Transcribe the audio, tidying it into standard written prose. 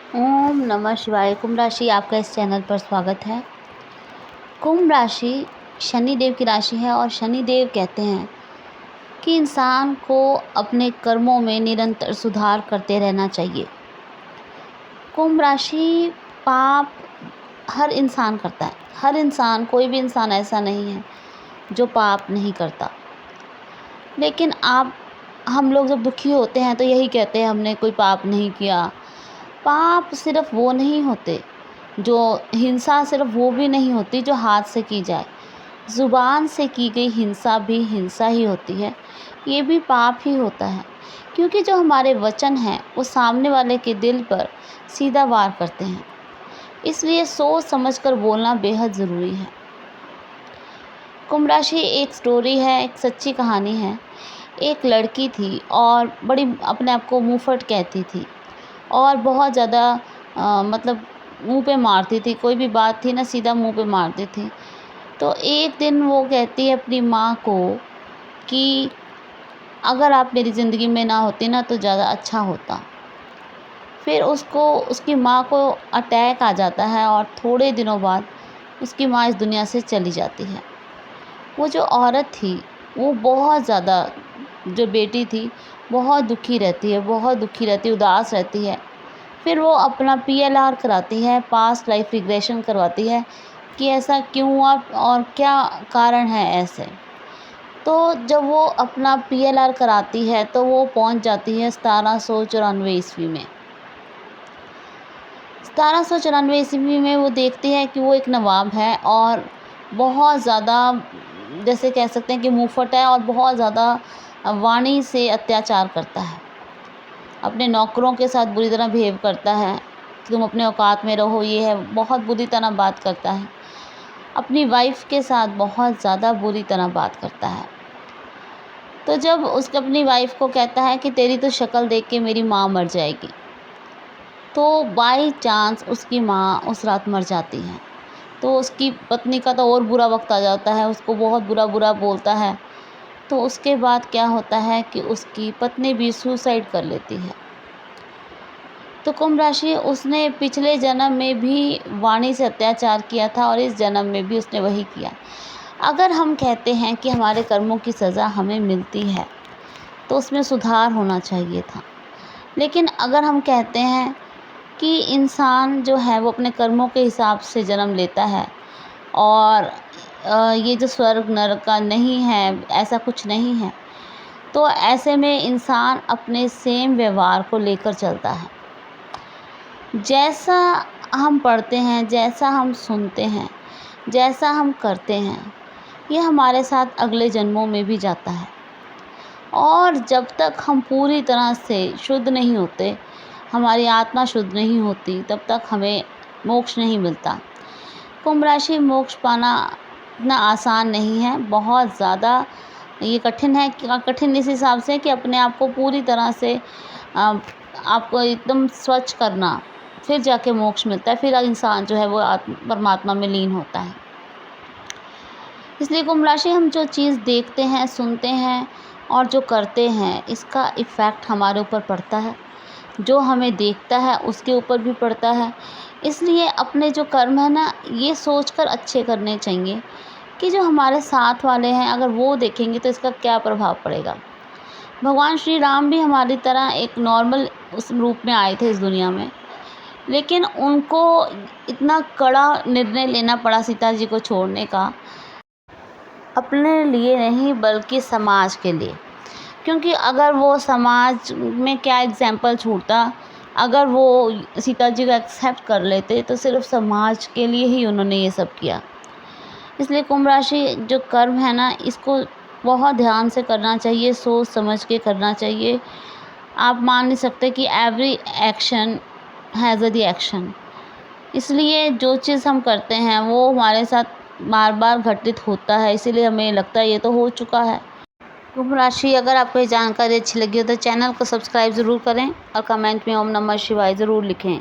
ओम नमः शिवाय। कुंभ राशि आपका इस चैनल पर स्वागत है। कुंभ राशि शनि देव की राशि है और शनि देव कहते हैं कि इंसान को अपने कर्मों में निरंतर सुधार करते रहना चाहिए। कुंभ राशि पाप हर इंसान करता है। हर इंसान, कोई भी इंसान ऐसा नहीं है जो पाप नहीं करता। लेकिन हम लोग जब दुखी होते हैं तो यही कहते हैं हमने कोई पाप नहीं किया। पाप सिर्फ वो नहीं होते जो हिंसा, सिर्फ वो भी नहीं होती जो हाथ से की जाए। ज़ुबान से की गई हिंसा भी हिंसा ही होती है, ये भी पाप ही होता है, क्योंकि जो हमारे वचन हैं वो सामने वाले के दिल पर सीधा वार करते हैं। इसलिए सोच समझकर बोलना बेहद ज़रूरी है। कुंभ राशि एक स्टोरी है, एक सच्ची कहानी है। एक लड़की थी और बड़ी अपने आप को मुँहफट कहती थी और बहुत ज़्यादा मतलब मुँह पे मारती थी। कोई भी बात थी ना, सीधा मुँह पे मारती थी। तो एक दिन वो कहती है अपनी माँ को कि अगर आप मेरी ज़िंदगी में ना होती ना तो ज़्यादा अच्छा होता। फिर उसकी माँ को अटैक आ जाता है और थोड़े दिनों बाद उसकी माँ इस दुनिया से चली जाती है। वो जो औरत थी वो बहुत ज़्यादा, जो बेटी थी, बहुत दुखी रहती है, बहुत दुखी रहती है, उदास रहती है। फिर वो अपना पीएलआर कराती है, पास्ट लाइफ रिग्रेशन करवाती है कि ऐसा क्यों हुआ और क्या कारण है ऐसे। तो जब वो अपना पीएलआर कराती है तो वो पहुंच जाती है 1794 ईस्वी में। 1794 ईस्वी में वो देखती है कि वो एक नवाब है और बहुत ज़्यादा, जैसे कह सकते हैं कि मुँहफट है और बहुत ज़्यादा वाणी से अत्याचार करता है। अपने नौकरों के साथ बुरी तरह बिहेव करता है कि तुम अपने औकात में रहो, ये है, बहुत बुरी तरह बात करता है। अपनी वाइफ के साथ बहुत ज़्यादा बुरी तरह बात करता है। तो जब उसके अपनी वाइफ को कहता है कि तेरी तो शक्ल देख के मेरी माँ मर जाएगी, तो बाई चांस उसकी माँ उस रात मर जाती है। तो उसकी पत्नी का तो और बुरा वक्त आ जाता है, उसको बहुत बुरा बुरा बोलता है। तो उसके बाद क्या होता है कि उसकी पत्नी भी सुसाइड कर लेती है। तो कुंभ राशि, उसने पिछले जन्म में भी वाणी से अत्याचार किया था और इस जन्म में भी उसने वही किया। अगर हम कहते हैं कि हमारे कर्मों की सज़ा हमें मिलती है तो उसमें सुधार होना चाहिए था। लेकिन अगर हम कहते हैं कि इंसान जो है वो अपने कर्मों के हिसाब से जन्म लेता है और ये जो स्वर्ग नरक का नहीं है, ऐसा कुछ नहीं है, तो ऐसे में इंसान अपने सेम व्यवहार को लेकर चलता है। जैसा हम पढ़ते हैं, जैसा हम सुनते हैं, जैसा हम करते हैं, ये हमारे साथ अगले जन्मों में भी जाता है। और जब तक हम पूरी तरह से शुद्ध नहीं होते, हमारी आत्मा शुद्ध नहीं होती, तब तक हमें मोक्ष नहीं मिलता। कुंभ राशि, मोक्ष पाना इतना आसान नहीं है, बहुत ज़्यादा ये कठिन है। कठिन इस हिसाब से कि अपने आप को पूरी तरह से आपको एकदम स्वच्छ करना, फिर जाके मोक्ष मिलता है, फिर इंसान जो है वो परमात्मा में लीन होता है। इसलिए कुंभ राशि, हम जो चीज़ देखते हैं, सुनते हैं और जो करते हैं, इसका इफ़ेक्ट हमारे ऊपर पड़ता है। जो हमें देखता है उसके ऊपर भी पड़ता है। इसलिए अपने जो कर्म है ना, ये सोचकर अच्छे करने चाहिए कि जो हमारे साथ वाले हैं अगर वो देखेंगे तो इसका क्या प्रभाव पड़ेगा। भगवान श्री राम भी हमारी तरह एक नॉर्मल उस रूप में आए थे इस दुनिया में, लेकिन उनको इतना कड़ा निर्णय लेना पड़ा सीता जी को छोड़ने का, अपने लिए नहीं बल्कि समाज के लिए। क्योंकि अगर वो समाज में क्या एग्जाम्पल छूटता, अगर वो सीता जी को एक्सेप्ट कर लेते तो सिर्फ समाज के लिए ही उन्होंने ये सब किया। इसलिए कुंभ राशि, जो कर्म है ना, इसको बहुत ध्यान से करना चाहिए, सोच समझ के करना चाहिए। आप मान नहीं सकते कि every action has a reaction. इसलिए जो चीज़ हम करते हैं वो हमारे साथ बार बार घटित होता है, इसीलिए हमें लगता है ये तो हो चुका है। कुंभ राशि, अगर आपको ये जानकारी अच्छी लगी हो तो चैनल को सब्सक्राइब ज़रूर करें और कमेंट में ओम नमः शिवाय ज़रूर लिखें।